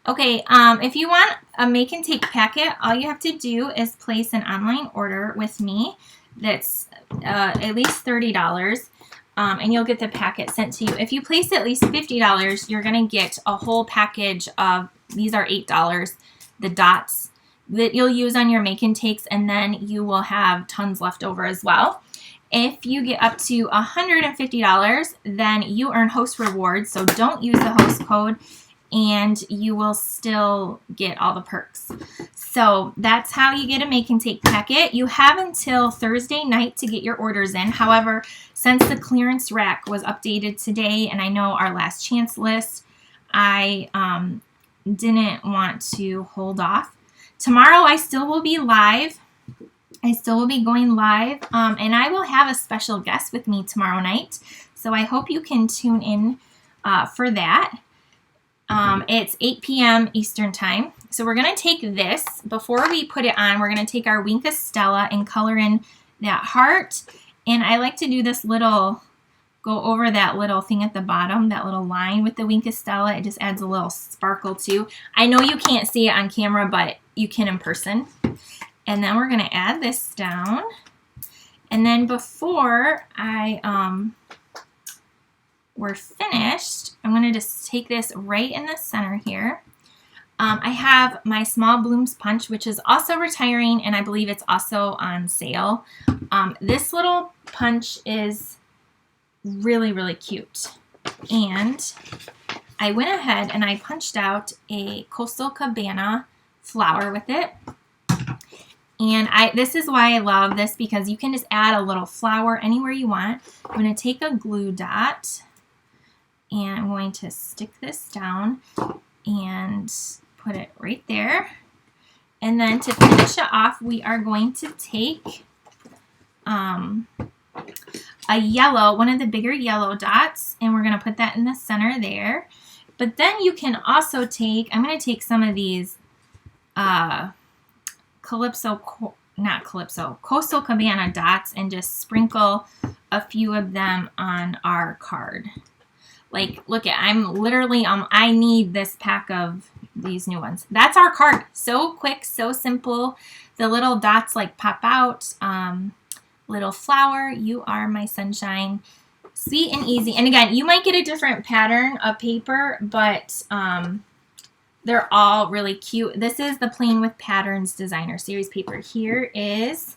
okay, if you want a make and take packet, all you have to do is place an online order with me that's at least $30, and you'll get the packet sent to you. If you place at least $50, you're going to get a whole package of, these are $8, the dots that you'll use on your make and takes, and then you will have tons left over as well. If you get up to $150, then you earn host rewards, so don't use the host code, and you will still get all the perks. So that's how you get a make and take packet. You have until Thursday night to get your orders in. However, since the clearance rack was updated today, and I know our last chance list, I didn't want to hold off. Tomorrow I still will be live. I still will be going live, and I will have a special guest with me tomorrow night. So I hope you can tune in for that. It's 8 p.m. Eastern time. So we're going to take this, before we put it on, we're going to take our Wink of Stella and color in that heart. And I like to do this little, go over that little thing at the bottom, that little line with the Wink of Stella. It just adds a little sparkle too. I know you can't see it on camera, but you can in person. And then we're going to add this down. And then before we're finished, I'm going to just take this right in the center here. I have my Small Blooms Punch, which is also retiring, and I believe it's also on sale. This little punch is really, really cute. And I went ahead and I punched out a Coastal Cabana flower with it. And this is why I love this, because you can just add a little flower anywhere you want. I'm going to take a glue dot, and I'm going to stick this down and put it right there. And then to finish it off, we are going to take a yellow, one of the bigger yellow dots, and we're going to put that in the center there. But then you can also take, I'm going to take some of these Coastal Cabana dots and just sprinkle a few of them on our card. Like, look at, I'm literally, I need this pack of these new ones. That's our card. So quick, so simple. The little dots like pop out. Little flower, You Are My Sunshine. Sweet and easy. And again, you might get a different pattern of paper, but they're all really cute. This is the Plain with Patterns Designer Series paper. Here is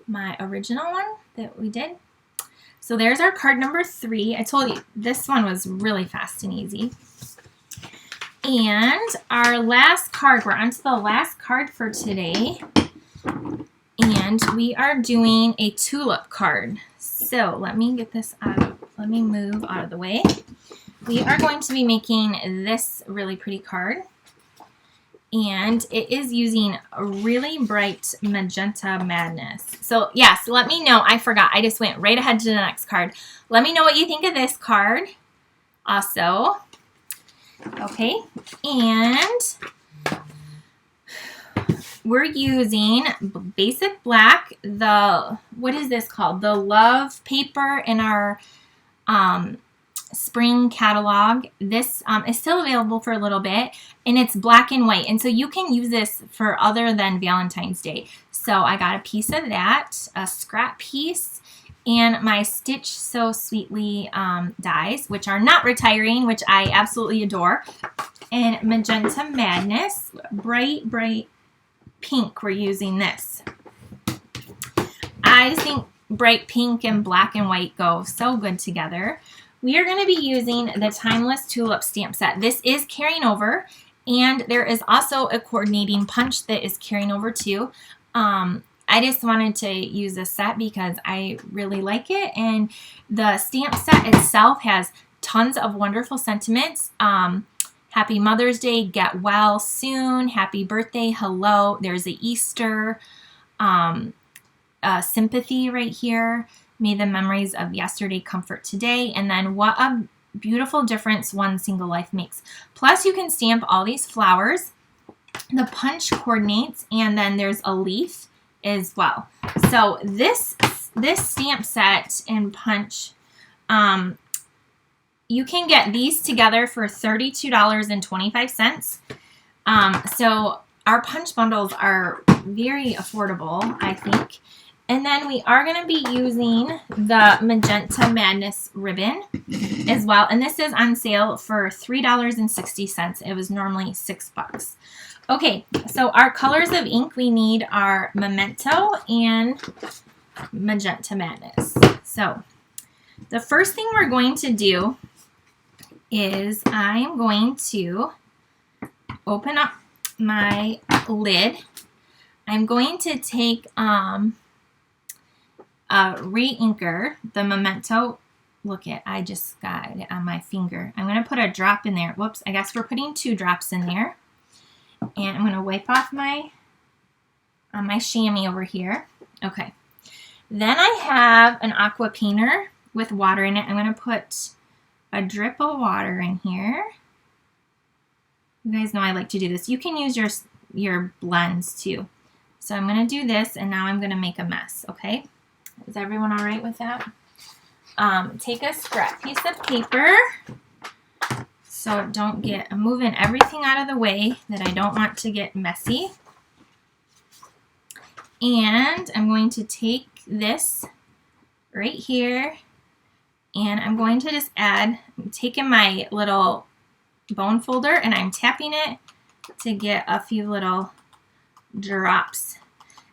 my original one that we did. So there's our card number 3. I told you this one was really fast and easy. And our last card, we're on to the last card for today. And we are doing a tulip card. So let me get this out, let me move out of the way. We are going to be making this really pretty card. And it is using a really bright magenta madness. So yes, let me know. I forgot. I just went right ahead to the next card. Let me know what you think of this card also. Okay, and we're using basic black, what is this called? The Love paper in our spring catalog. This is still available for a little bit, and it's black and white, and so you can use this for other than Valentine's Day. So I got a piece of that, a scrap piece, and my Stitch So Sweetly dies, which are not retiring, which I absolutely adore, and Magenta Madness, bright, bright pink. We're using this. I just think bright pink and black and white go so good together. we are going to be using the Timeless Tulip stamp set. This is carrying over, and there is also a coordinating punch that is carrying over too. I just wanted to use this set because I really like it, and the stamp set itself has tons of wonderful sentiments. Happy Mother's Day, get well soon, happy birthday, hello, there's a Easter, sympathy right here, may the memories of yesterday comfort today, and then what a beautiful difference one single life makes. Plus you can stamp all these flowers, the punch coordinates, and then there's a leaf as well. So this stamp set and punch, you can get these together for $32.25. So our punch bundles are very affordable, I think. And then we are going to be using the Magenta Madness ribbon as well. And this is on sale for $3.60. It was normally $6. Okay, so our colors of ink we need are Memento and Magenta Madness. So the first thing we're going to do is I'm going to open up my lid. I'm going to take a re-inker, the Memento. Look at, I just got it on my finger. I'm going to put a drop in there. Whoops, I guess we're putting 2 drops in there. And I'm going to wipe off my chamois over here. Okay. Then I have an aqua painter with water in it. I'm going to put a drip of water in here. You guys know I like to do this. You can use your blends too. So I'm going to do this, and now I'm going to make a mess, okay? Is everyone all right with that? Take a scrap piece of paper. So don't get, I'm moving everything out of the way that I don't want to get messy. And I'm going to take this right here, and I'm going to just add, I'm taking my little bone folder and I'm tapping it to get a few little drops.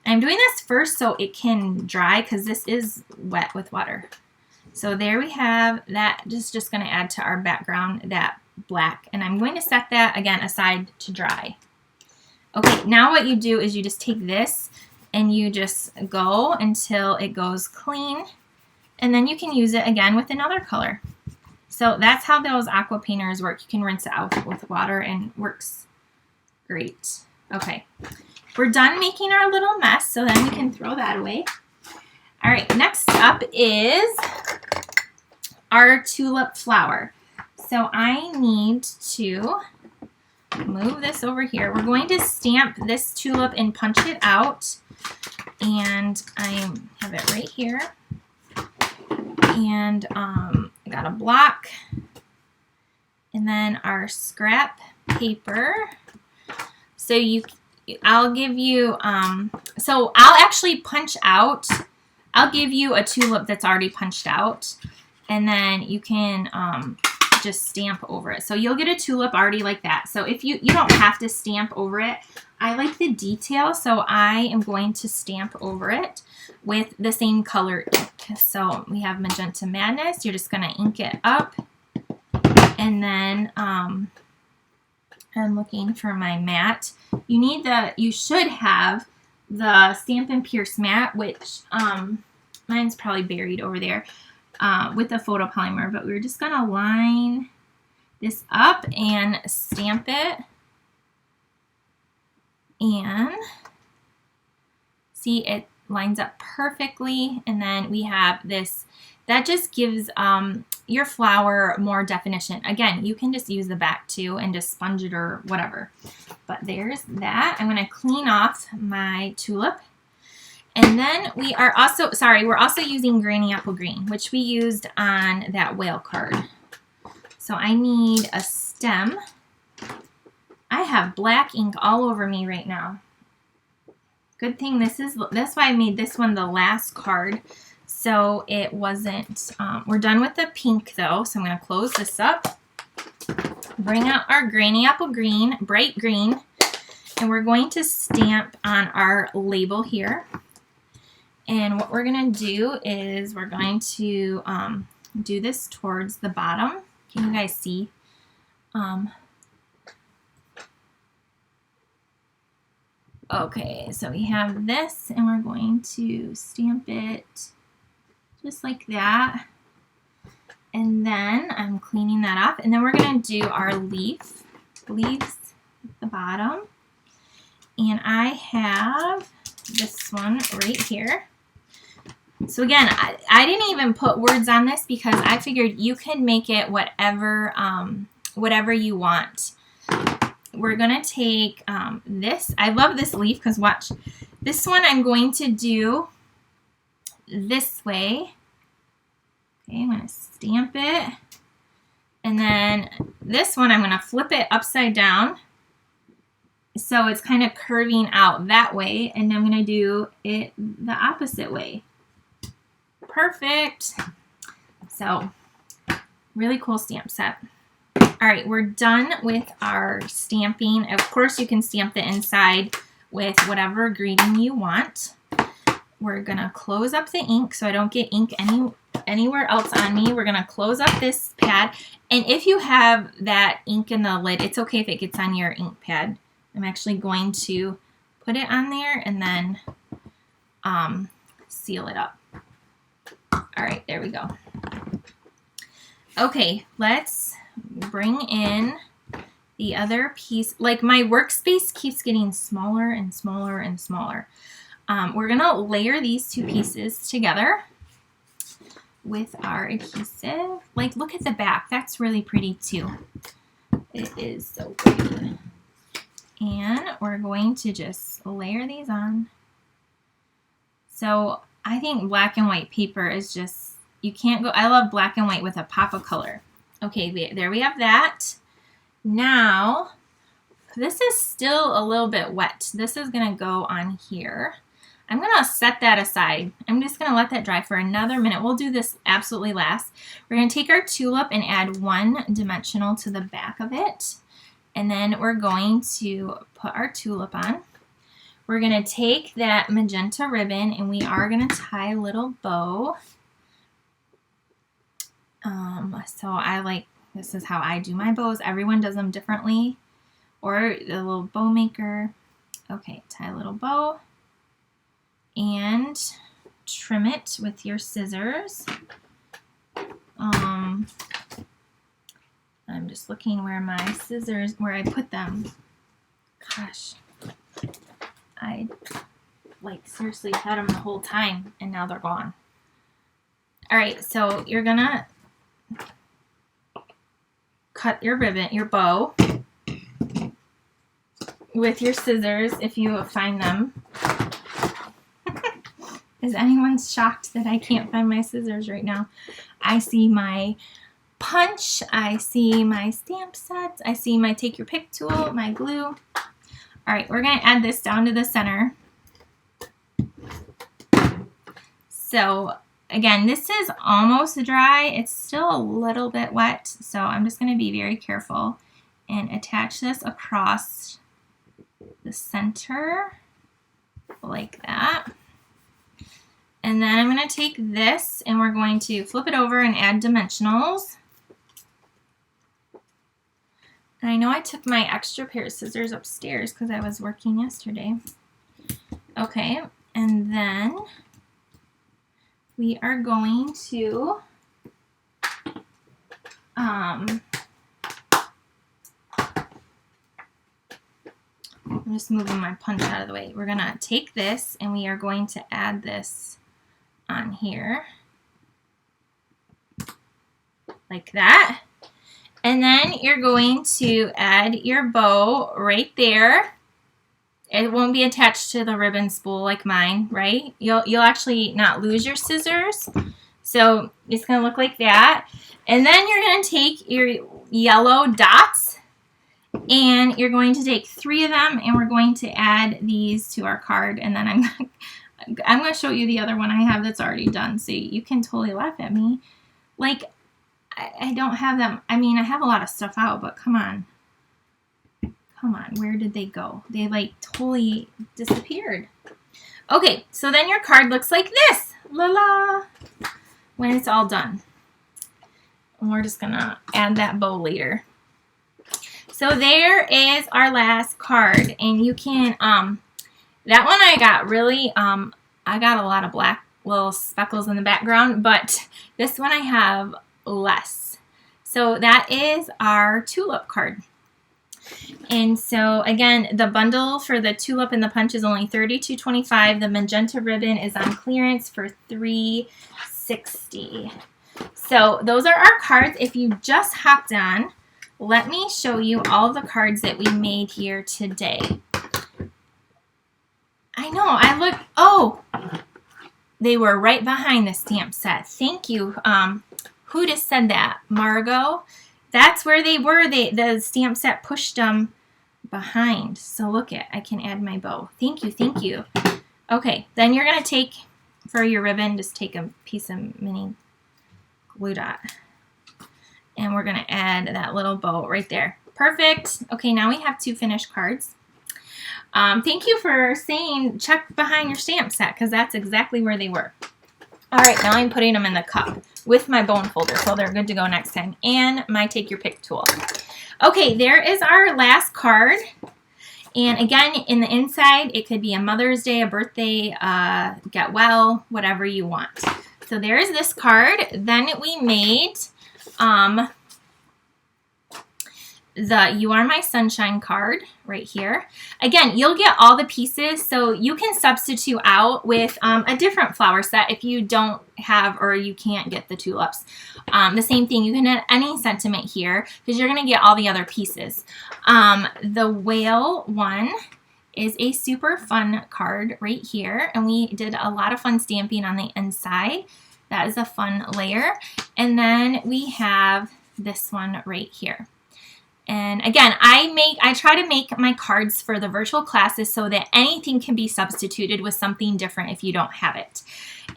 I'm doing this first so it can dry because this is wet with water. So there we have that. Just going to add to our background that black, and I'm going to set that again aside to dry. Okay, now what you do is you just take this and you just go until it goes clean, and then you can use it again with another color. So that's how those aqua painters work. You can rinse it out with water and it works great. Okay, we're done making our little mess, so then we can throw that away. All right, next up is our tulip flower. So I need to move this over here. We're going to stamp this tulip and punch it out. And I have it right here. And I got a block. And then our scrap paper. So I'll give you, so I'll actually punch out. I'll give you a tulip that's already punched out. And then you can just stamp over it. So you'll get a tulip already like that. So if you don't have to stamp over it. I like the detail, so I am going to stamp over it with the same color ink. So we have Magenta Madness. You're just going to ink it up. And then I'm looking for my mat. You should have the Stampin' Pierce mat, which mine's probably buried over there. With the photopolymer, but we're just going to line this up and stamp it. And see, it lines up perfectly. And then we have this, that just gives your flower more definition. Again, you can just use the back too and just sponge it or whatever. But there's that. I'm going to clean off my tulip. And then we are also, we're also using Granny Apple Green, which we used on that whale card. So I need a stem. I have black ink all over me right now. Good thing that's why I made this one the last card. So it wasn't, we're done with the pink though. So I'm going to close this up. Bring out our Granny Apple Green, bright green. And we're going to stamp on our label here. And what we're going to do is we're going to do this towards the bottom. Can you guys see? Okay, so we have this, and we're going to stamp it just like that. And then I'm cleaning that up, and then we're going to do our leaves at the bottom. And I have this one right here. So again, I didn't even put words on this because I figured you can make it whatever you want. We're going to take this. I love this leaf because watch. This one I'm going to do this way. Okay, I'm going to stamp it. And then this one I'm going to flip it upside down. So it's kind of curving out that way. And I'm going to do it the opposite way. Perfect. So, really cool stamp set. All right, we're done with our stamping. Of course, you can stamp the inside with whatever greeting you want. We're gonna close up the ink so I don't get ink anywhere else on me. We're gonna close up this pad. And if you have that ink in the lid, it's okay if it gets on your ink pad. I'm actually going to put it on there and then seal it up. All right, there we go. Okay, let's bring in the other piece. Like my workspace keeps getting smaller and smaller and smaller. We're gonna layer these two pieces together with our adhesive. Like, look at the back. That's really pretty too. It is so pretty. And we're going to just layer these on. So I think black and white paper is just, you can't go, I love black and white with a pop of color. Okay, there we have that. Now, this is still a little bit wet. This is gonna go on here. I'm gonna set that aside. I'm just gonna let that dry for another minute. We'll do this absolutely last. We're gonna take our tulip and add one dimensional to the back of it. And then we're going to put our tulip on. We're going to take that magenta ribbon and we are going to tie a little bow. So I like, this is how I do my bows. Everyone does them differently. Or a little bow maker. Okay, tie a little bow. And trim it with your scissors. I'm just looking where my scissors, where I put them. Gosh. I like seriously had them the whole time and now they're gone. All right, so you're gonna cut your ribbon, your bow with your scissors if you find them. Is anyone shocked that I can't find my scissors right now? I see my punch, I see my stamp sets, I see my take your pick tool, my glue. All right, we're gonna add this down to the center. So again, this is almost dry. It's still a little bit wet, so I'm just gonna be very careful and attach this across the center like that. And then I'm going to take this and we're going to flip it over and add dimensionals. And I know I took my extra pair of scissors upstairs because I was working yesterday. Okay, and then we are going to I'm just moving my punch out of the way. We're going to take this and we are going to add this on here like that. And then you're going to add your bow right there. It won't be attached to the ribbon spool like mine, right? You'll actually not lose your scissors. So it's going to look like that. And then you're going to take your yellow dots and you're going to take 3 of them and we're going to add these to our card. And then I'm going to show you the other one I have that's already done. So you can totally laugh at me. Like, I don't have them. I mean, I have a lot of stuff out, but come on. Come on, where did they go? They like totally disappeared. Okay, so then your card looks like this. La la. When it's all done. And we're just gonna add that bow later. So there is our last card, and you can, that one I got really, I got a lot of black little speckles in the background, but this one I have less. So that is our tulip card. And so again, the bundle for the tulip and the punch is only $32.25. The magenta ribbon is on clearance for $3.60. So those are our cards. If you just hopped on, let me show you all the cards that we made here today. I know, I look, oh, they were right behind the stamp set. Thank you. Who just said that? Margot? That's where they were. The stamp set pushed them behind. So look it, I can add my bow. Thank you, thank you. Okay, then you're gonna take, for your ribbon, just take a piece of mini glue dot. And we're gonna add that little bow right there. Perfect. Okay, now we have 2 finished cards. Thank you for saying check behind your stamp set, because that's exactly where they were. All right, now I'm putting them in the cup with my bone folder, so they're good to go next time, and my take your pick tool. Okay, there is our last card. And again, in the inside, it could be a Mother's Day, a birthday, get well, whatever you want. So there's this card. Then we made the You Are My Sunshine card right here. Again, you'll get all the pieces, so you can substitute out with a different flower set if you don't have or you can't get the tulips. The same thing, you can add any sentiment here because you're going to get all the other pieces. The whale one is a super fun card right here, and we did a lot of fun stamping on the inside. That is a fun layer. And then we have this one right here. And again, I try to make my cards for the virtual classes so that anything can be substituted with something different if you don't have it.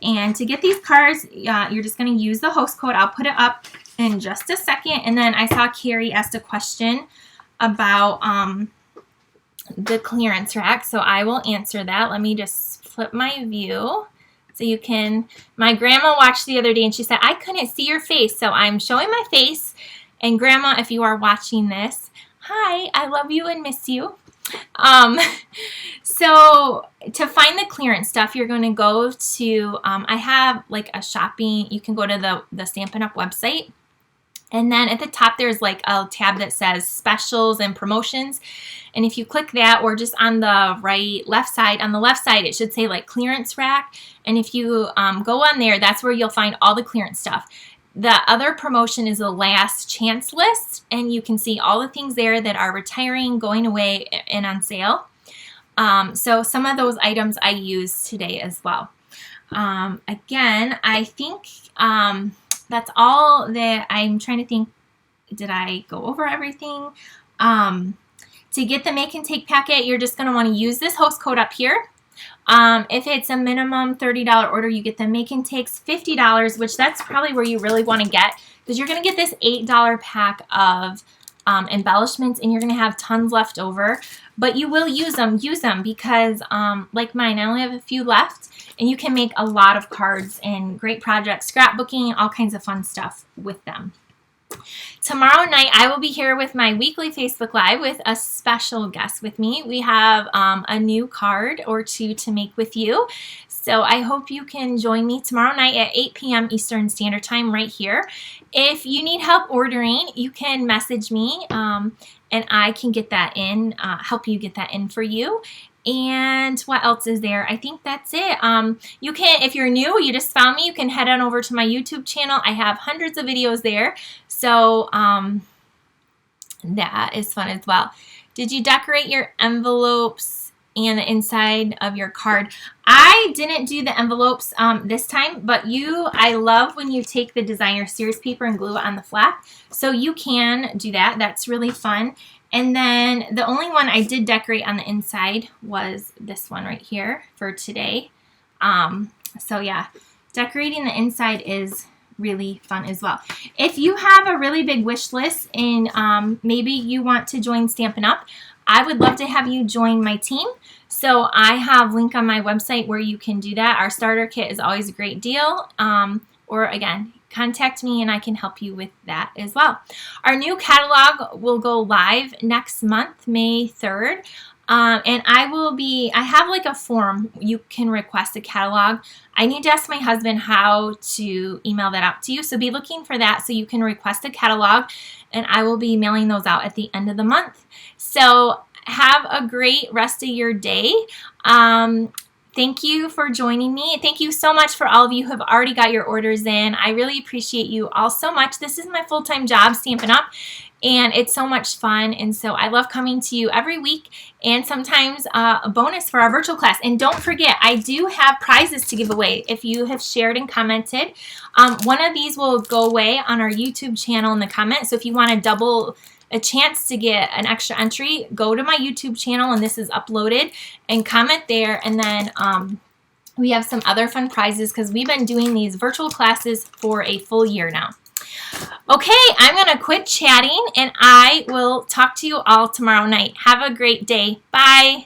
And to get these cards, you're just going to use the host code. I'll put it up in just a second. And then I saw Carrie asked a question about the clearance rack, so I will answer that. Let me just flip my view. So you can, my grandma watched the other day and she said, I couldn't see your face. So I'm showing my face. And Grandma, if you are watching this, hi, I love you and miss you. So to find the clearance stuff, you're going to go to, I have like a shopping, you can go to the Stampin' Up website. And then at the top, there's like a tab that says specials and promotions. And if you click that, or just on the left side, on the left side, it should say like clearance rack. And if you go on there, that's where you'll find all the clearance stuff. The other promotion is the last chance list, and you can see all the things there that are retiring, going away, and on sale. So some of those items I used today as well. Again, I think that's all that I'm trying to think. Did I go over everything? To get the Make and Take packet, you're just going to want to use this host code up here. If it's a minimum $30 order, you get the Make and Takes $50, which that's probably where you really want to get, because you're going to get this $8 pack of embellishments, and you're going to have tons left over. But you will use them because like mine, I only have a few left, and you can make a lot of cards and great projects, scrapbooking, all kinds of fun stuff with them. Tomorrow night, I will be here with my weekly Facebook Live with a special guest with me. We have a new card or two to make with you. So I hope you can join me tomorrow night at 8 p.m. Eastern Standard Time right here. If you need help ordering, you can message me and I can get that in, help you get that in for you. And what else is there? I think that's it. You can, if you're new, you just found me, you can head on over to my YouTube channel. I have hundreds of videos there. So that is fun as well. Did you decorate your envelopes and the inside of your card? I didn't do the envelopes this time, but I love when you take the designer series paper and glue it on the flap. So you can do that. That's really fun. And then the only one I did decorate on the inside was this one right here for today. So yeah, decorating the inside is really fun as well. If you have a really big wish list and maybe you want to join Stampin' Up, I would love to have you join my team. So I have a link on my website where you can do that. Our starter kit is always a great deal. Or again, contact me and I can help you with that as well. Our new catalog will go live next month, May 3rd. And I have like a form you can request a catalog. I need to ask my husband how to email that out to you. So be looking for that so you can request a catalog, and I will be mailing those out at the end of the month. So have a great rest of your day. Thank you for joining me. Thank you so much for all of you who have already got your orders in. I really appreciate you all so much. This is my full-time job, Stampin' Up, and it's so much fun. And so I love coming to you every week, and sometimes a bonus for our virtual class. And don't forget, I do have prizes to give away if you have shared and commented. One of these will go away on our YouTube channel in the comments. So if you want to double a chance to get an extra entry, go to my YouTube channel, and this is uploaded, and comment there. And then we have some other fun prizes because we've been doing these virtual classes for a full year now. Okay, I'm going to quit chatting, and I will talk to you all tomorrow night. Have a great day. Bye.